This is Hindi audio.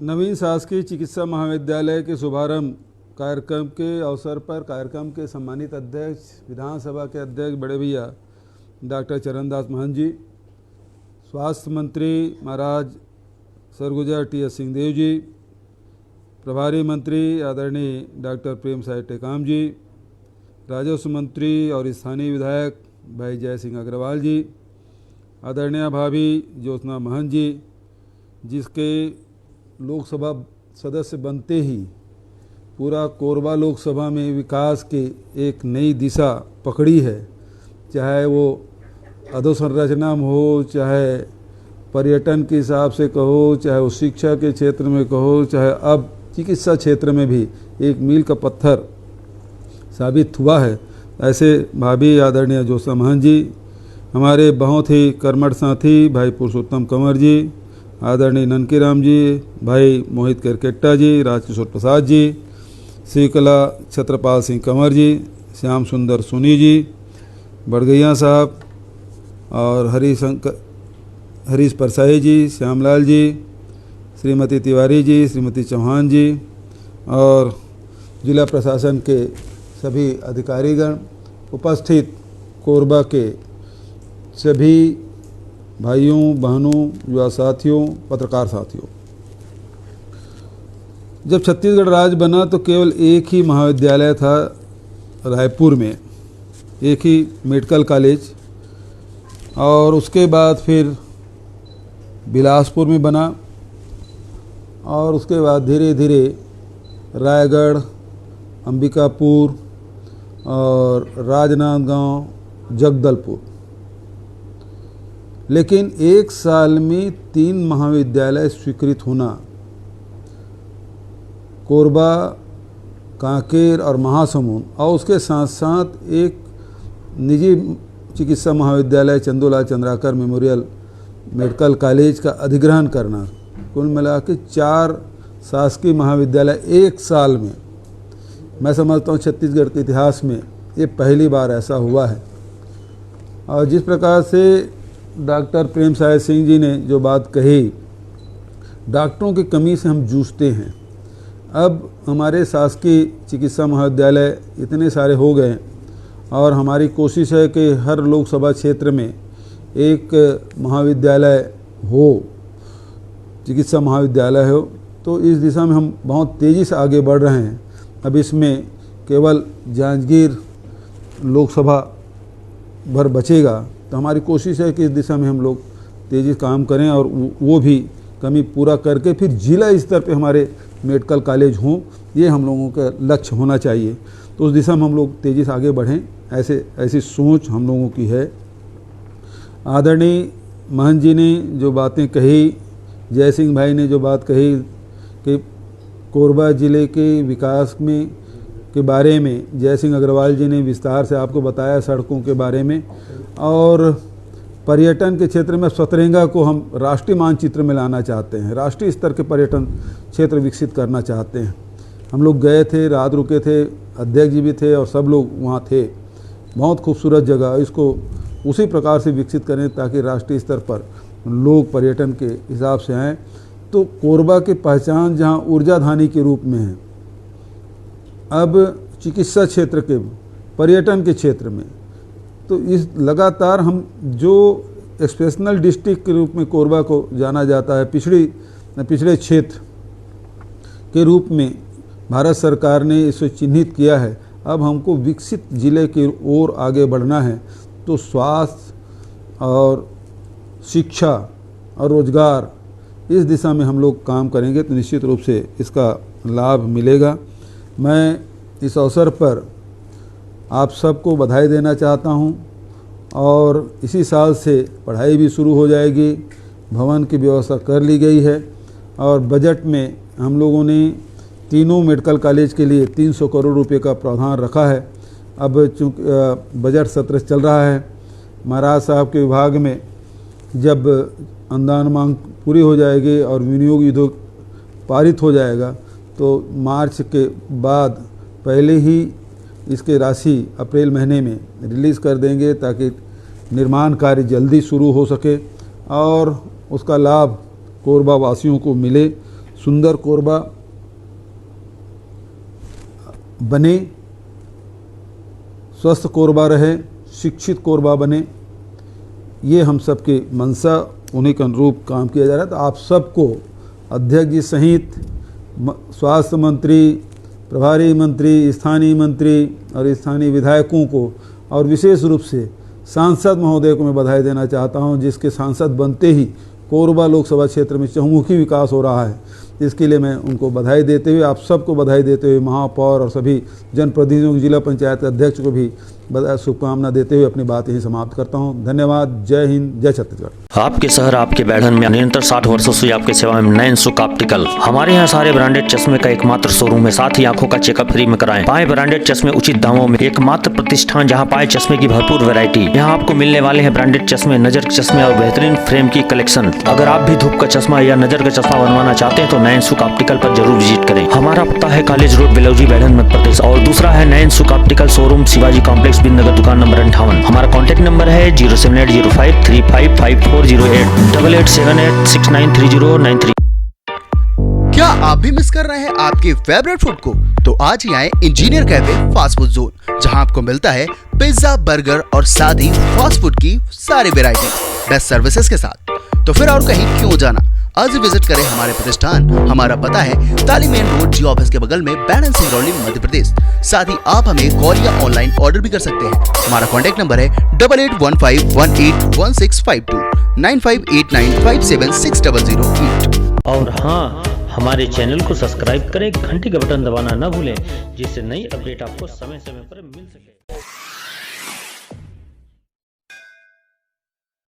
नवीन शासकीय चिकित्सा महाविद्यालय के शुभारंभ कार्यक्रम के अवसर पर कार्यक्रम के सम्मानित अध्यक्ष विधानसभा के अध्यक्ष बड़े भैया डॉक्टर चरणदास महंत जी, स्वास्थ्य मंत्री महाराज सरगुजा टी.एस. सिंहदेव जी, प्रभारी मंत्री आदरणीय डॉक्टर प्रेम साय टेकाम जी, राजस्व मंत्री और स्थानीय विधायक भाई जय सिंह अग्रवाल जी, आदरणीय भाभी ज्योत्सना महंत जी, जिसके लोकसभा सदस्य बनते ही पूरा कोरबा लोकसभा में विकास की एक नई दिशा पकड़ी है। चाहे वो अधोसंरचना में हो, चाहे पर्यटन के हिसाब से कहो, चाहे वो शिक्षा के क्षेत्र में कहो, चाहे अब चिकित्सा क्षेत्र में भी एक मील का पत्थर साबित हुआ है। ऐसे भाभी आदरणीय ज्योत्सना महंत जी, हमारे बहुत ही कर्मठ साथी भाई पुरुषोत्तम कंवर जी, आदरणीय ननकीराम जी, भाई मोहित करकेट्टा जी, राजकिशोर प्रसाद जी, श्रीकला छत्रपाल सिंह कंवर जी, श्याम सुंदर सोनी जी, बड़गैया साहब और हरीश परसाई जी, श्यामलाल जी, श्रीमती तिवारी जी, श्रीमती चौहान जी और जिला प्रशासन के सभी अधिकारीगण, उपस्थित कोरबा के सभी भाइयों बहनों, युवा साथियों, पत्रकार साथियों। जब छत्तीसगढ़ राज्य बना तो केवल एक ही महाविद्यालय था रायपुर में, एक ही मेडिकल कॉलेज, और उसके बाद फिर बिलासपुर में बना और उसके बाद धीरे धीरे रायगढ़, अंबिकापुर और राजनांदगांव, जगदलपुर। लेकिन एक साल में 3 महाविद्यालय स्वीकृत होना, कोरबा, कांकेर और महासमुंद, और उसके साथ साथ एक निजी चिकित्सा महाविद्यालय Chandulal Chandrakar memorial medical college का अधिग्रहण करना, कुल मिला के 4 शासकीय महाविद्यालय एक साल में, मैं समझता हूँ छत्तीसगढ़ के इतिहास में ये पहली बार ऐसा हुआ है। और जिस प्रकार से डॉक्टर प्रेम साय सिंह जी ने जो बात कही, डॉक्टरों की कमी से हम जूझते हैं। अब हमारे शासकीय चिकित्सा महाविद्यालय इतने सारे हो गए और हमारी कोशिश है कि हर लोकसभा क्षेत्र में एक महाविद्यालय हो, चिकित्सा महाविद्यालय हो। तो इस दिशा में हम बहुत तेज़ी से आगे बढ़ रहे हैं। अब इसमें केवल जांजगीर लोकसभा भर बचेगा, तो हमारी कोशिश है कि इस दिशा में हम लोग तेज़ी से काम करें और वो भी कमी पूरा करके फिर जिला स्तर पे हमारे मेडिकल कॉलेज हों, ये हम लोगों का लक्ष्य होना चाहिए। तो उस दिशा में हम लोग तेज़ी से आगे बढ़ें, ऐसी सोच हम लोगों की है। आदरणीय महंत जी ने जो बातें कही, जय सिंह भाई ने जो बात कही कि कोरबा ज़िले के विकास में के बारे में, जय सिंह अग्रवाल जी ने विस्तार से आपको बताया सड़कों के बारे में, और पर्यटन के क्षेत्र में सतरंगा को हम राष्ट्रीय मानचित्र में लाना चाहते हैं, राष्ट्रीय स्तर के पर्यटन क्षेत्र विकसित करना चाहते हैं। हम लोग गए थे, रात रुके थे, अध्यक्ष जी भी थे और सब लोग वहाँ थे। बहुत खूबसूरत जगह, इसको उसी प्रकार से विकसित करें ताकि राष्ट्रीय स्तर पर लोग पर्यटन के हिसाब से आएँ। तो कोरबा की पहचान जहाँ ऊर्जाधानी के रूप में है, अब चिकित्सा क्षेत्र के, पर्यटन के क्षेत्र में, तो इस लगातार हम जो एक्सप्रेशनल डिस्ट्रिक्ट के रूप में कोरबा को जाना जाता है, पिछड़े क्षेत्र के रूप में भारत सरकार ने इसे चिन्हित किया है। अब हमको विकसित जिले की ओर आगे बढ़ना है। तो स्वास्थ्य और शिक्षा और रोजगार, इस दिशा में हम लोग काम करेंगे तो निश्चित रूप से इसका लाभ मिलेगा। मैं इस अवसर पर आप सबको बधाई देना चाहता हूं और इसी साल से पढ़ाई भी शुरू हो जाएगी। भवन की व्यवस्था कर ली गई है और बजट में हम लोगों ने तीनों मेडिकल कॉलेज के लिए 300 करोड़ रुपए का प्रावधान रखा है। अब चूँकि बजट सत्र चल रहा है, महाराज साहब के विभाग में जब अनुदान मांग पूरी हो जाएगी और विनियोग उद्योग पारित हो जाएगा तो मार्च के बाद पहले ही इसके राशि अप्रैल महीने में रिलीज़ कर देंगे ताकि निर्माण कार्य जल्दी शुरू हो सके और उसका लाभ कोरबा वासियों को मिले। सुंदर कोरबा बने, स्वस्थ कोरबा रहे, शिक्षित कोरबा बने, ये हम सबके मंशा, उन्हीं के अनुरूप काम किया जा रहा है। तो आप सबको अध्यक्ष जी सहित स्वास्थ्य मंत्री, प्रभारी मंत्री, स्थानीय मंत्री और स्थानीय विधायकों को और विशेष रूप से सांसद महोदय को मैं बधाई देना चाहता हूं, जिसके सांसद बनते ही कोरबा लोकसभा क्षेत्र में चहुमुखी विकास हो रहा है। इसके लिए मैं उनको बधाई देते हुए, आप सबको बधाई देते हुए, महापौर और सभी जनप्रतिनिधियों, जिला पंचायत के अध्यक्ष को भी शुभकामना देते हुए अपनी बात यही समाप्त करता हूं। धन्यवाद। जय हिंद, जय छत्तीसगढ़। आपके शहर, आपके बैढ़न में निरंतर 60 वर्षों से आपके सेवा में नयन सुख ऑप्टिकल। हमारे यहाँ सारे ब्रांडेड चश्मे का एकमात्र शोरूम है, साथ ही आंखों का चेकअप फ्री में कराएं। पाए ब्रांडेड चश्मे उचित दामों में, एकमात्र प्रतिष्ठान जहाँ पाए चश्मे की भरपूर वैरायटी। यहाँ आपको मिलने वाले हैं ब्रांडेड चश्मे, नजर के चश्मे और बेहतरीन फ्रेम की कलेक्शन। अगर आप भी धूप का चश्मा या नजर का चश्मा बनवाना चाहते हैं तो नयन सुख ऑप्टिकल पर जरूर विजिट करें। हमारा पता है कॉलेज रोड, बेलौजी, बैढ़न, मध्य प्रदेश। और दूसरा है नयन सुख ऑप्टिकल शोरूम, शिवाजी कॉम्प्लेक्स, बिंदनगर, दुकान नंबर 58। हमारा कॉन्टैक्ट नंबर है 07805355408 8878693093। क्या आप भी मिस कर रहे हैं आपके फेवरेट फूड को? तो आज ही आए engineer cafe fast food zone, जहां आपको मिलता है पिज्जा, बर्गर और साथ ही फास्ट फूड की सारी वैरायटी बेस्ट सर्विसेज के साथ। तो फिर और कहीं क्यों जाना, आज ही विजिट करें हमारे प्रतिष्ठान। हमारा पता है ताली मेन रोड, जी ऑफिस के बगल में, बैढ़न, सिंगरौली, मध्य प्रदेश। साथ ही आप हमें कॉल या ऑनलाइन ऑर्डर भी कर सकते हैं। हमारा कॉन्टैक्ट नंबर है 8815181652 9589576008। और हाँ, हमारे चैनल को सब्सक्राइब करें, घंटी का बटन दबाना न भूलें, जिससे नई अपडेट आपको समय समय पर मिल सके।